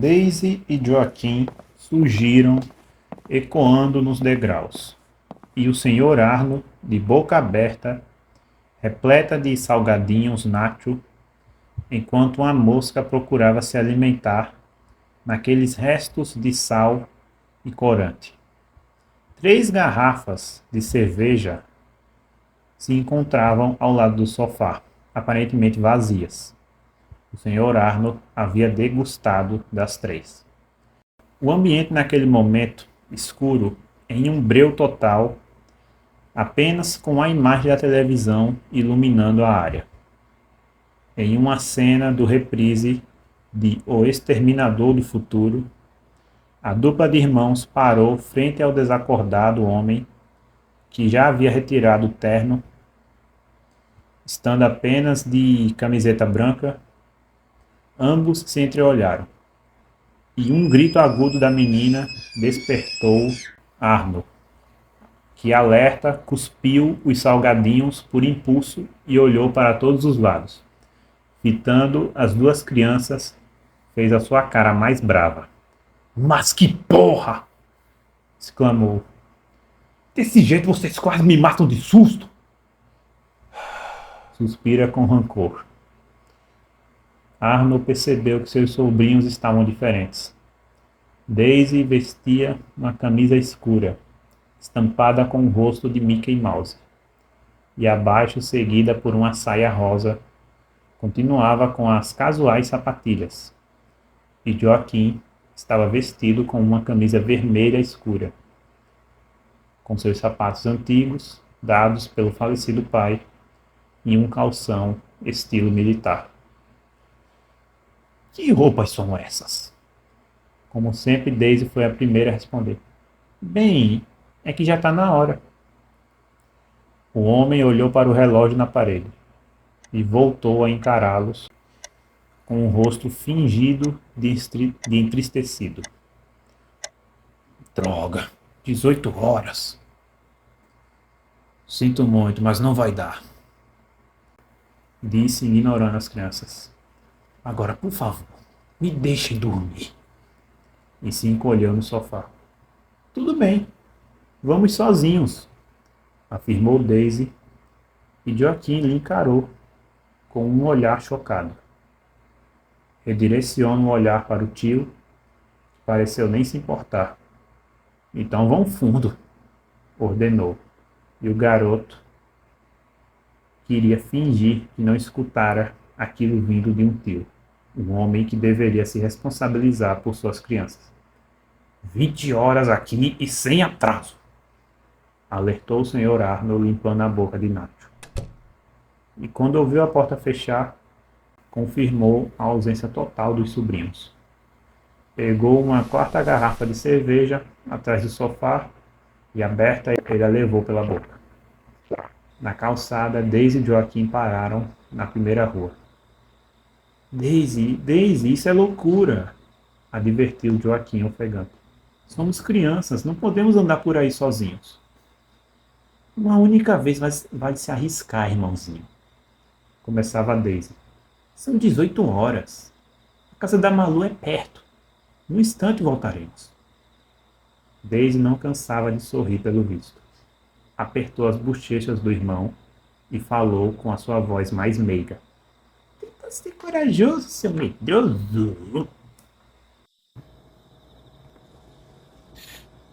Daisy e Joaquim surgiram ecoando nos degraus, e o senhor Arno, de boca aberta, repleta de salgadinhos nacho, enquanto uma mosca procurava se alimentar naqueles restos de sal e corante. 3 garrafas de cerveja se encontravam ao lado do sofá, aparentemente vazias. O senhor Arno havia degustado das 3. O ambiente naquele momento, escuro, em um breu total, apenas com a imagem da televisão iluminando a área. Em uma cena do reprise de O Exterminador do Futuro, a dupla de irmãos parou frente ao desacordado homem que já havia retirado o terno, estando apenas de camiseta branca. Ambos se entreolharam, e um grito agudo da menina despertou Arno, que, alerta, cuspiu os salgadinhos por impulso e olhou para todos os lados. Fitando as 2 crianças, fez a sua cara mais brava. "Mas que porra!" exclamou. "Desse jeito vocês quase me matam de susto!" Suspira com rancor. Arno percebeu que seus sobrinhos estavam diferentes. Daisy vestia uma camisa escura, estampada com o rosto de Mickey Mouse, e abaixo, seguida por uma saia rosa, continuava com as casuais sapatilhas. E Joaquim estava vestido com uma camisa vermelha escura, com seus sapatos antigos, dados pelo falecido pai, e um calção estilo militar. "Que roupas são essas?" Como sempre, Daisy foi a primeira a responder. "Bem, é que já está na hora." O homem olhou para o relógio na parede e voltou a encará-los com um rosto fingido de entristecido. "Droga, 18 horas. Sinto muito, mas não vai dar", disse, ignorando as crianças. "Agora, por favor, me deixem dormir." E se encolheu no sofá. "Tudo bem, vamos sozinhos", afirmou Daisy, e Joaquim lhe encarou com um olhar chocado. Redireciona o olhar para o tio, que pareceu nem se importar. "Então vão fundo", ordenou, e o garoto queria fingir que não escutara aquilo vindo de um tio, um homem que deveria se responsabilizar por suas crianças. 20 horas aqui e sem atraso", alertou o senhor Arnold, limpando a boca de Nacho. E quando ouviu a porta fechar, confirmou a ausência total dos sobrinhos. Pegou uma 4ª garrafa de cerveja atrás do sofá e, aberta, ele a levou pela boca. Na calçada, Daisy e Joaquim pararam na primeira rua. Daisy, isso é loucura!" advertiu Joaquim ofegante. "Somos crianças, não podemos andar por aí sozinhos." "Uma única vez vai se arriscar, irmãozinho", começava a Daisy. "São 18 horas. A casa da Malu é perto. Num instante voltaremos." Daisy não cansava de sorrir pelo visto. Apertou as bochechas do irmão e falou com a sua voz mais meiga. "Tenta ser corajoso, seu medroso."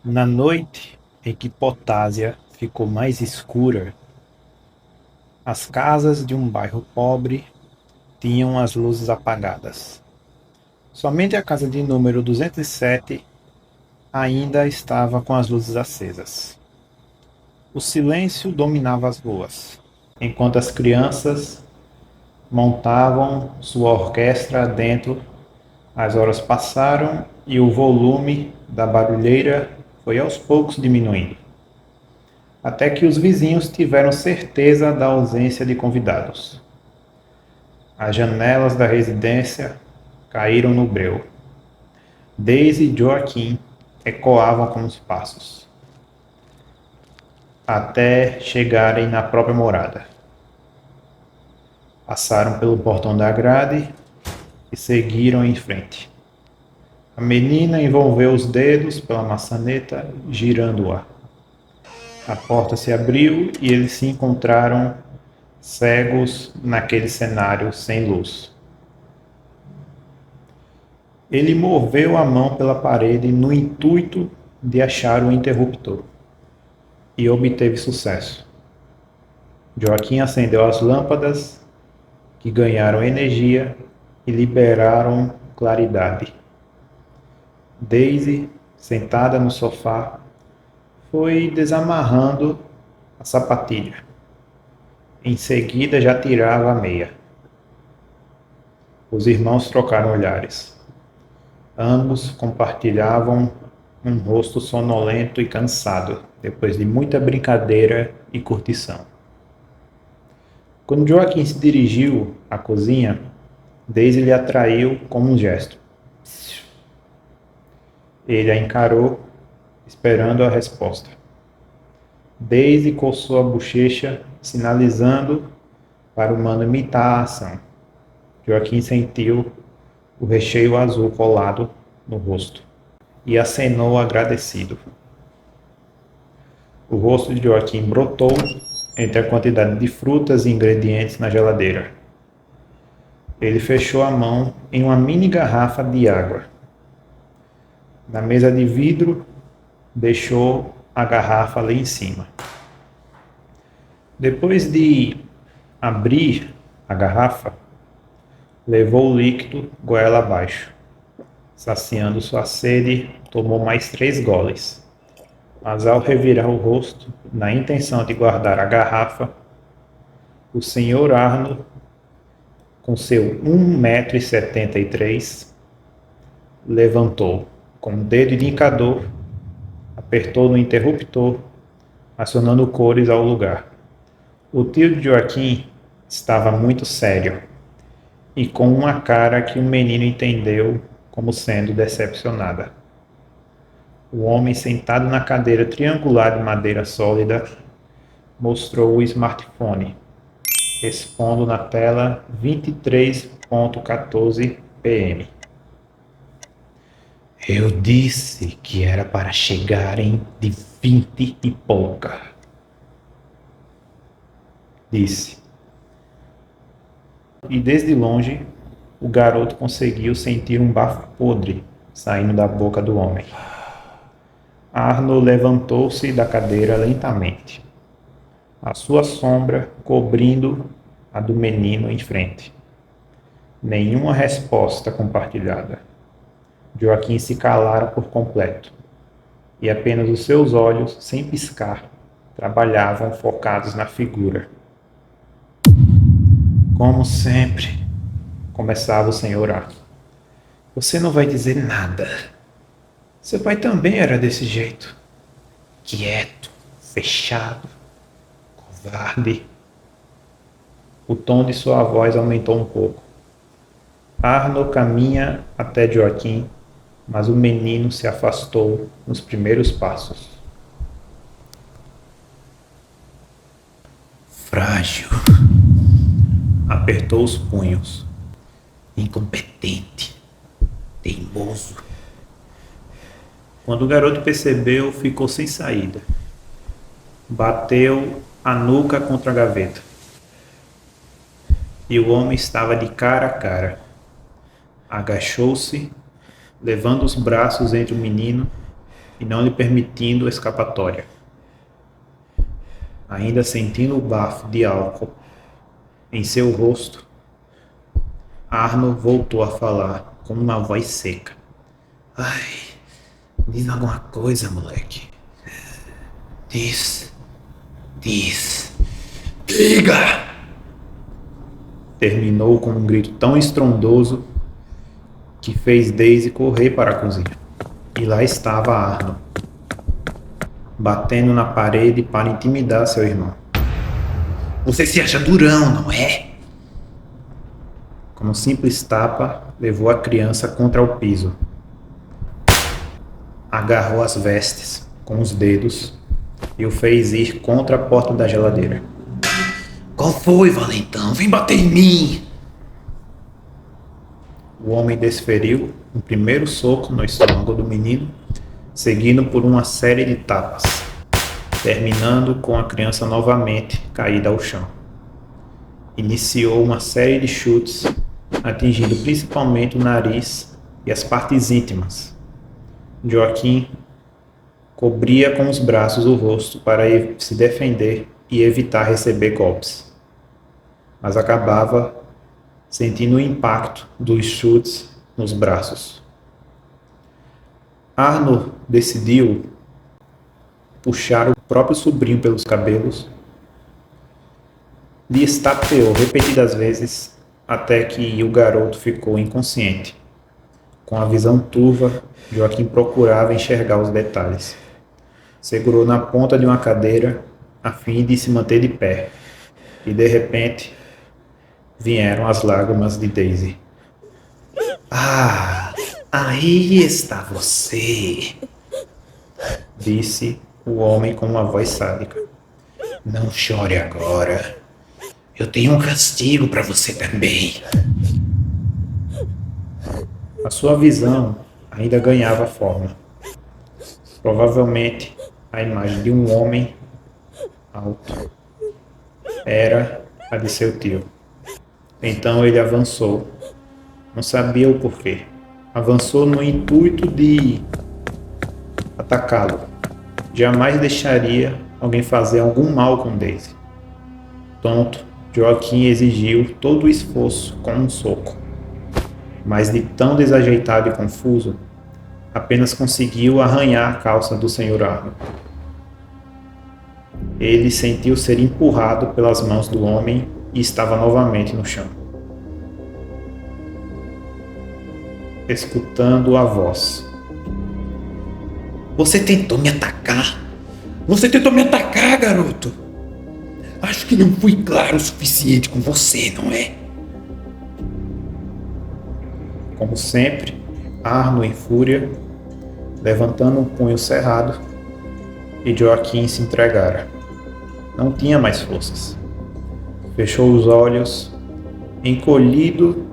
Na noite em que Potásia ficou mais escura, as casas de um bairro pobre tinham as luzes apagadas. Somente a casa de número 207 ainda estava com as luzes acesas. O silêncio dominava as ruas, enquanto as crianças montavam sua orquestra dentro. As horas passaram e o volume da barulheira foi aos poucos diminuindo, até que os vizinhos tiveram certeza da ausência de convidados. As janelas da residência caíram no breu. Daisy e Joaquim ecoavam com os passos, até chegarem na própria morada. Passaram pelo portão da grade e seguiram em frente. A menina envolveu os dedos pela maçaneta, girando-a. A porta se abriu e eles se encontraram cegos naquele cenário sem luz. Ele moveu a mão pela parede no intuito de achar o interruptor e obteve sucesso. Joaquim acendeu as lâmpadas, que ganharam energia e liberaram claridade. Daisy, sentada no sofá, foi desamarrando a sapatilha. Em seguida já tirava a meia. Os irmãos trocaram olhares. Ambos compartilhavam um rosto sonolento e cansado, depois de muita brincadeira e curtição. Quando Joaquim se dirigiu à cozinha, Daisy lhe atraiu com um gesto. Ele a encarou, esperando a resposta. Daisy coçou a bochecha, sinalizando para o humano imitar a ação. Joaquim sentiu o recheio azul colado no rosto e acenou agradecido. O rosto de Joaquim brotou entre a quantidade de frutas e ingredientes na geladeira. Ele fechou a mão em uma mini garrafa de água. Na mesa de vidro, deixou a garrafa ali em cima. Depois de abrir a garrafa, levou o líquido goela abaixo. Saciando sua sede, tomou mais 3 goles. Mas ao revirar o rosto, na intenção de guardar a garrafa, o senhor Arno, com seu 1,73 m, levantou com o dedo indicador, apertou no interruptor, acionando cores ao lugar. O tio de Joaquim estava muito sério e com uma cara que o menino entendeu como sendo decepcionada. O homem sentado na cadeira triangular de madeira sólida mostrou o smartphone, expondo na tela 23:14 p.m. Eu disse que era para chegarem de 20 e pouca, disse. E desde longe, o garoto conseguiu sentir um bafo podre saindo da boca do homem. Arno levantou-se da cadeira lentamente, a sua sombra cobrindo a do menino em frente. Nenhuma resposta compartilhada. Joaquim se calara por completo, e apenas os seus olhos, sem piscar, trabalhavam focados na figura. Como sempre, começava o senhor Arno. Você não vai dizer nada. Seu pai também era desse jeito. Quieto, fechado, covarde. O tom de sua voz aumentou um pouco. Arno caminha até Joaquim, mas o menino se afastou nos primeiros passos. Frágil. Apertou os punhos. Incompetente. Teimoso. Quando o garoto percebeu, ficou sem saída. Bateu a nuca contra a gaveta. E o homem estava de cara a cara. Agachou-se, levando os braços entre o menino e não lhe permitindo escapatória. Ainda sentindo o bafo de álcool em seu rosto, Arno voltou a falar com uma voz seca. Ai, diz alguma coisa, moleque. Diz. Diga! Terminou com um grito tão estrondoso que fez Daisy correr para a cozinha. E lá estava Arno, batendo na parede para intimidar seu irmão. Você se acha durão, não é? Com um simples tapa, levou a criança contra o piso. Agarrou as vestes com os dedos e o fez ir contra a porta da geladeira. Qual foi, valentão? Vem bater em mim! O homem desferiu um primeiro soco no estômago do menino, seguido por uma série de tapas, terminando com a criança novamente caída ao chão. Iniciou uma série de chutes, atingindo principalmente o nariz e as partes íntimas. Joaquim cobria com os braços o rosto para se defender e evitar receber golpes, mas acabava sentindo o impacto dos chutes nos braços. Arno decidiu puxar o próprio sobrinho pelos cabelos, lhe estapeou repetidas vezes até que o garoto ficou inconsciente. Com a visão turva, Joaquim procurava enxergar os detalhes. Segurou na ponta de uma cadeira a fim de se manter de pé, e de repente vieram as lágrimas de Daisy. Ah, aí está você, disse o homem com uma voz sádica. Não chore agora. Eu tenho um castigo para você também. A sua visão ainda ganhava forma. Provavelmente a imagem de um homem alto era a de seu tio. Então ele avançou. Não sabia o porquê. Avançou no intuito de atacá-lo. Jamais deixaria alguém fazer algum mal com Daisy. Tonto, Joaquim exigiu todo o esforço com um soco. Mas de tão desajeitado e confuso, apenas conseguiu arranhar a calça do Sr. Arnold. Ele sentiu ser empurrado pelas mãos do homem e estava novamente no chão. Escutando a voz. Você tentou me atacar? Você tentou me atacar, garoto? Acho que não fui claro o suficiente com você, não é? Como sempre, Arno em fúria, levantando um punho cerrado, e Joaquim se entregara. Não tinha mais forças. Fechou os olhos, encolhido,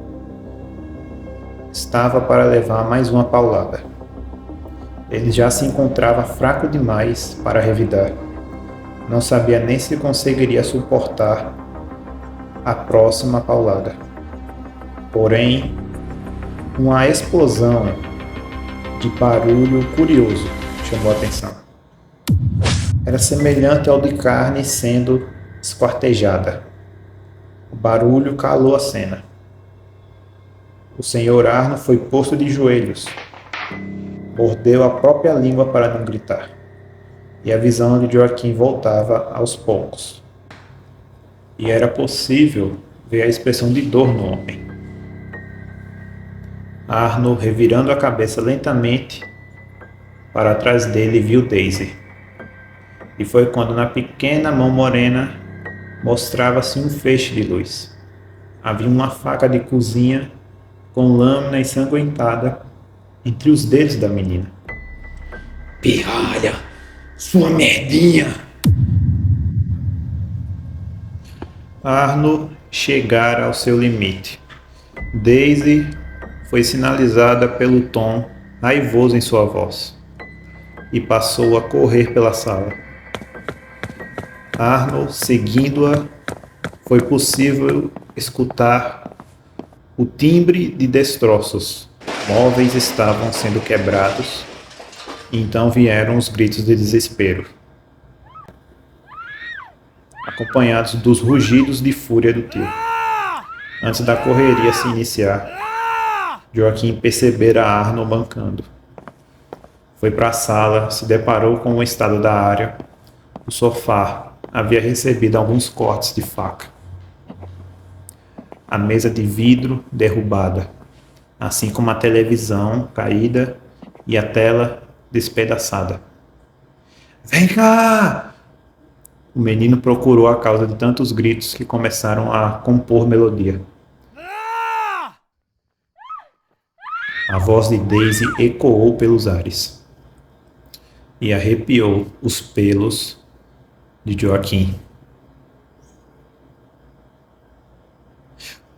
estava para levar mais uma paulada. Ele já se encontrava fraco demais para revidar. Não sabia nem se conseguiria suportar a próxima paulada. Porém, uma explosão de barulho curioso chamou a atenção. Era semelhante ao de carne sendo esquartejada. O barulho calou a cena. O Sr. Arno foi posto de joelhos. Mordeu a própria língua para não gritar. E a visão de Joaquim voltava aos poucos. E era possível ver a expressão de dor no homem. Arno, revirando a cabeça lentamente, para trás dele viu Daisy. E foi quando na pequena mão morena mostrava-se um feixe de luz. Havia uma faca de cozinha com lâmina ensanguentada entre os dedos da menina. Pirralha! Sua merdinha! Arno chegara ao seu limite. Daisy foi sinalizada pelo tom raivoso em sua voz e passou a correr pela sala. Arno, seguindo-a, foi possível escutar o timbre de destroços. Móveis estavam sendo quebrados, e então vieram os gritos de desespero, acompanhados dos rugidos de fúria do tio. Antes da correria se iniciar, Joaquim percebera Arno mancando. Foi para a sala, se deparou com o estado da área. O sofá havia recebido alguns cortes de faca. A mesa de vidro derrubada, assim como a televisão caída e a tela despedaçada. Vem cá! O menino procurou a causa de tantos gritos que começaram a compor melodia. A voz de Daisy ecoou pelos ares e arrepiou os pelos de Joaquim.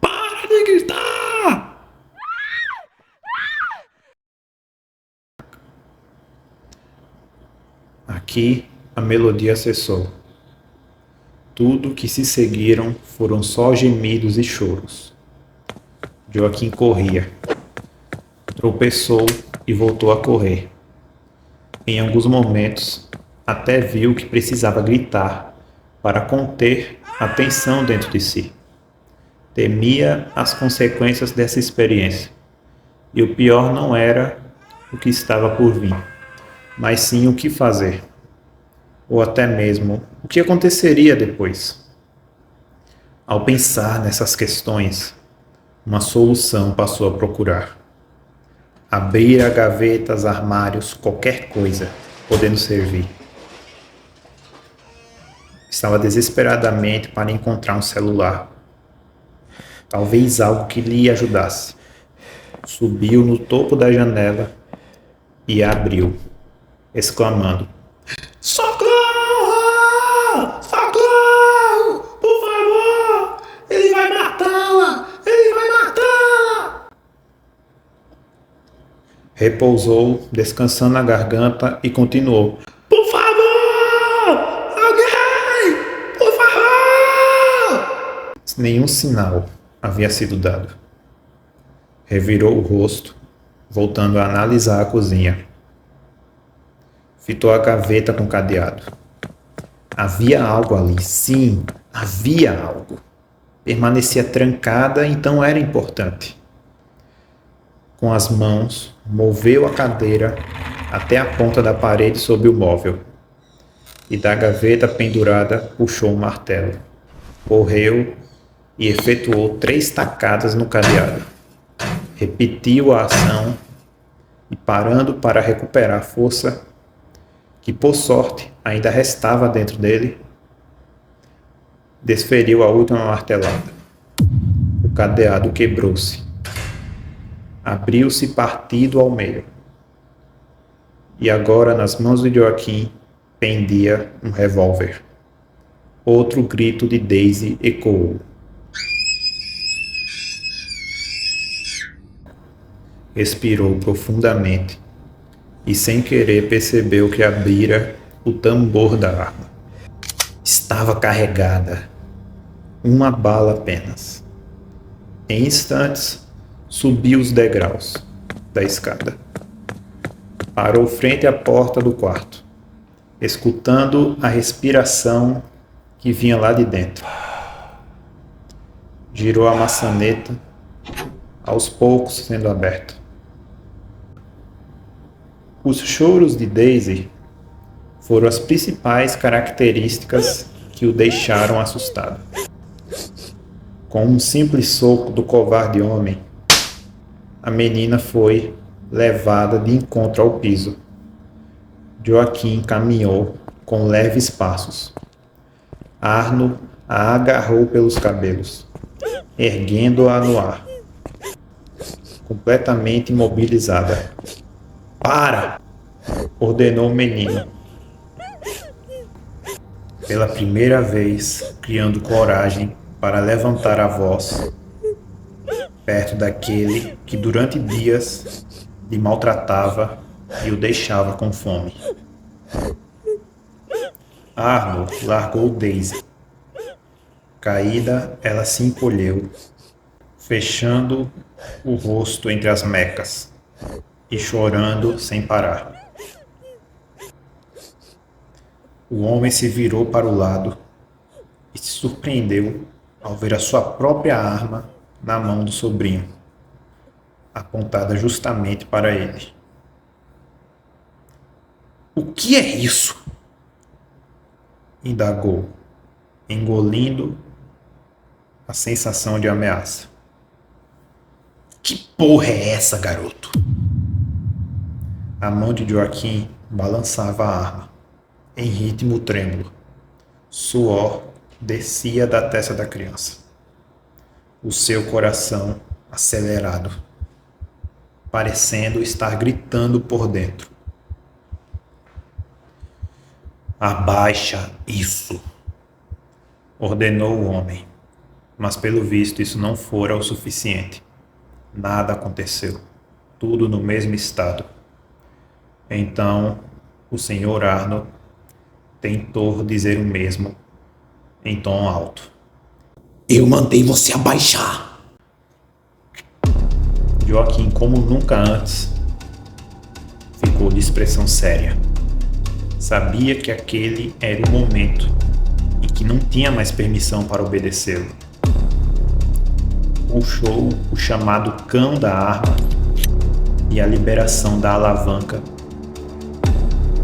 Para de gritar! que a melodia cessou. Tudo que se seguiram foram só gemidos e choros. Joaquim corria. Tropeçou e voltou a correr. Em alguns momentos, até viu que precisava gritar para conter a tensão dentro de si. Temia as consequências dessa experiência. E o pior não era o que estava por vir, mas sim o que fazer. Ou até mesmo o que aconteceria depois. Ao pensar nessas questões, uma solução passou a procurar. Abrir gavetas, armários, qualquer coisa, podendo servir. Estava desesperadamente para encontrar um celular. Talvez algo que lhe ajudasse. Subiu no topo da janela e a abriu, exclamando: Socorro! Socorro! Por favor! Ele vai matá-la! Ele vai matá-la! Repousou, descansando a garganta e continuou: Por favor! Alguém! Por favor! Nenhum sinal havia sido dado. Revirou o rosto, voltando a analisar a cozinha. Fitou a gaveta com cadeado. Havia algo ali, sim, havia algo. Permanecia trancada, então era importante. Com as mãos, moveu a cadeira até a ponta da parede sob o móvel. E da gaveta pendurada puxou um martelo. Correu e efetuou 3 tacadas no cadeado. Repetiu a ação e, parando para recuperar força, que por sorte ainda restava dentro dele, desferiu a última martelada. O cadeado quebrou-se. Abriu-se partido ao meio. E agora nas mãos de Joaquim pendia um revólver. Outro grito de Daisy ecoou. Expirou profundamente e sem querer percebeu que abrira o tambor da arma. Estava carregada. Uma bala apenas. Em instantes, subiu os degraus da escada. Parou frente à porta do quarto, escutando a respiração que vinha lá de dentro. Girou a maçaneta, aos poucos sendo aberta. Os choros de Daisy foram as principais características que o deixaram assustado. Com um simples soco do covarde homem, a menina foi levada de encontro ao piso. Joaquim caminhou com leves passos. Arno a agarrou pelos cabelos, erguendo-a no ar, completamente imobilizada. Para! Ordenou o menino. Pela primeira vez, criando coragem para levantar a voz, perto daquele que durante dias lhe maltratava e o deixava com fome. Arno largou Daisy. Caída, ela se encolheu, fechando o rosto entre as mecas e chorando sem parar. O homem se virou para o lado e se surpreendeu ao ver a sua própria arma na mão do sobrinho, apontada justamente para ele. O que é isso? Indagou, engolindo a sensação de ameaça. Que porra é essa, garoto? A mão de Joaquim balançava a arma, em ritmo trêmulo. Suor descia da testa da criança. O seu coração acelerado, parecendo estar gritando por dentro. Abaixa isso, ordenou o homem, mas pelo visto isso não fora o suficiente. Nada aconteceu, tudo no mesmo estado. Então, o Sr. Arno tentou dizer o mesmo em tom alto. Eu mandei você abaixar. Joaquim, como nunca antes, ficou de expressão séria. Sabia que aquele era o momento e que não tinha mais permissão para obedecê-lo. Puxou o chamado cão da arma e a liberação da alavanca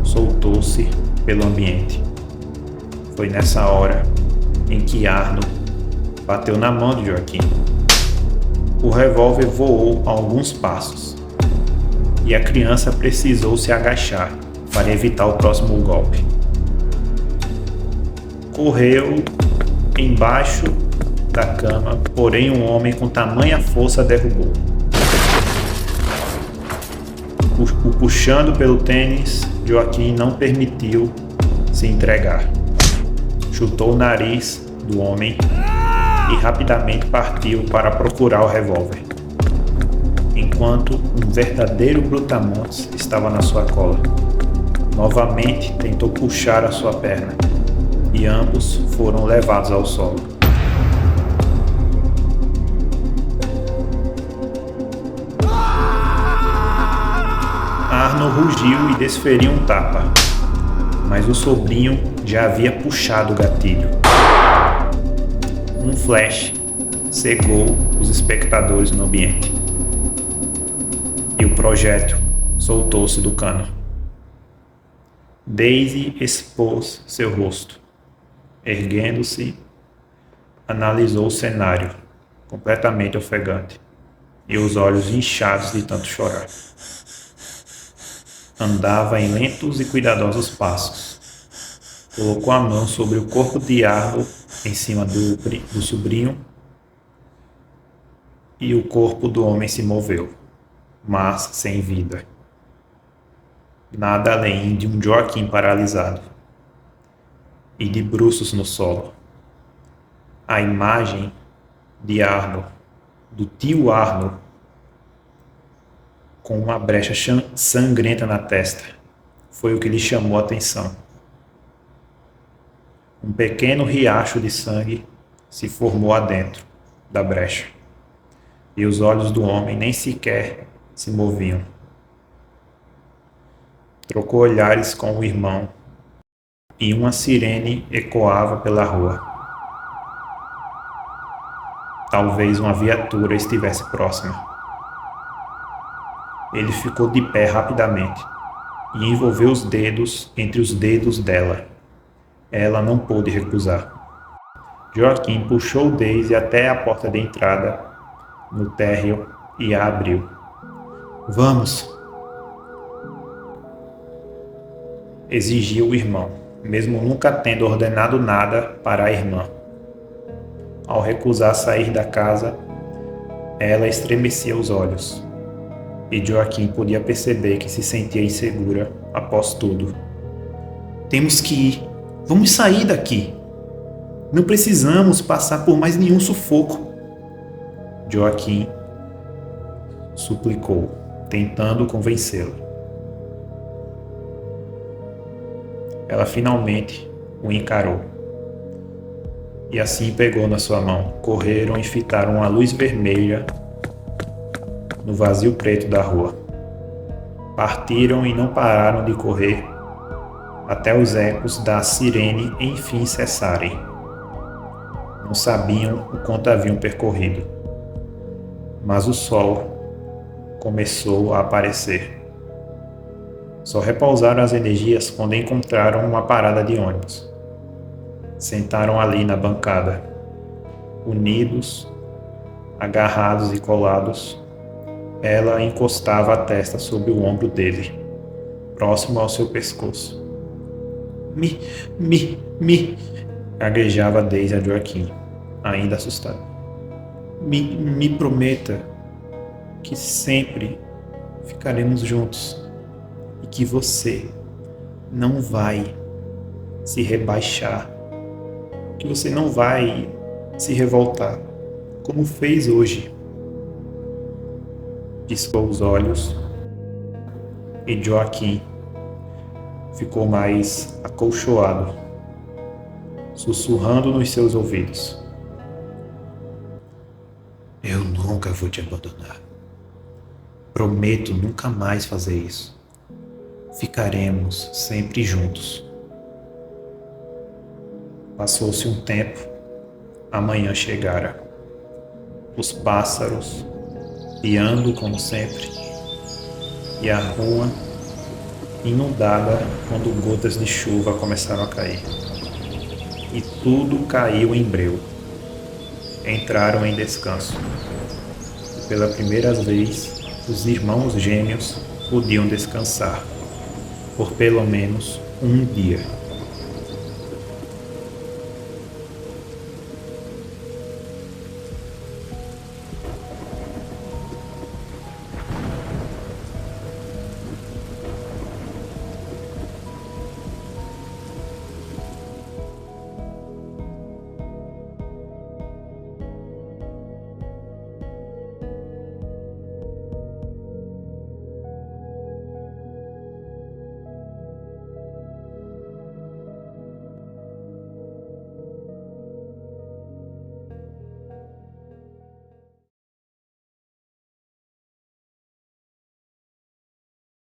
soltou-se pelo ambiente. Foi nessa hora em que Arno bateu na mão de Joaquim. O revólver voou a alguns passos e a criança precisou se agachar para evitar o próximo golpe. Correu embaixo da cama, porém um homem com tamanha força a derrubou. O puxando pelo tênis, Joaquim não permitiu se entregar. Chutou o nariz do homem e rapidamente partiu para procurar o revólver, enquanto um verdadeiro brutamontes estava na sua cola. Novamente tentou puxar a sua perna e ambos foram levados ao solo. Arno rugiu e desferiu um tapa, mas o sobrinho já havia puxado o gatilho. Um flash cegou os espectadores no ambiente e o projétil soltou-se do cano. Daisy expôs seu rosto. Erguendo-se, analisou o cenário, completamente ofegante, e os olhos inchados de tanto chorar. Andava em lentos e cuidadosos passos. Colocou a mão sobre o corpo de Arno em cima do sobrinho e o corpo do homem se moveu, mas sem vida. Nada além de um Joaquim paralisado e de bruços no solo. A imagem de Arno, do tio Arno, com uma brecha sangrenta na testa, foi o que lhe chamou a atenção. Um pequeno riacho de sangue se formou adentro da brecha, e os olhos do homem nem sequer se moviam. Trocou olhares com o irmão, e uma sirene ecoava pela rua. Talvez uma viatura estivesse próxima. Ele ficou de pé rapidamente e envolveu os dedos entre os dedos dela. Ela não pôde recusar. Joaquim puxou Daisy até a porta de entrada no térreo e a abriu. Vamos! Exigiu o irmão, mesmo nunca tendo ordenado nada para a irmã. Ao recusar sair da casa, ela estremecia os olhos, e Joaquim podia perceber que se sentia insegura após tudo. Temos que ir. Vamos sair daqui. Não precisamos passar por mais nenhum sufoco. Joaquim suplicou, tentando convencê-la. Ela finalmente o encarou. E assim pegou na sua mão. Correram e fitaram uma luz vermelha no vazio preto da rua. Partiram e não pararam de correr até os ecos da sirene enfim cessarem. Não sabiam o quanto haviam percorrido, mas o sol começou a aparecer. Só repousaram as energias quando encontraram uma parada de ônibus. Sentaram ali na bancada, unidos, agarrados e colados. Ela encostava a testa sobre o ombro dele, próximo ao seu pescoço. Gaguejava Daisy a Joaquim, ainda assustado. Me prometa que sempre ficaremos juntos e que você não vai se rebaixar, que você não vai se revoltar, como fez hoje. Piscou os olhos e Joaquim ficou mais acolchoado, sussurrando nos seus ouvidos. Eu nunca vou te abandonar. Prometo nunca mais fazer isso. Ficaremos sempre juntos. Passou-se um tempo, a manhã chegara. Os pássaros, piando como sempre, e a rua inundada quando gotas de chuva começaram a cair. E tudo caiu em breu. Entraram em descanso. E pela primeira vez, os irmãos gêmeos podiam descansar, por pelo menos um dia.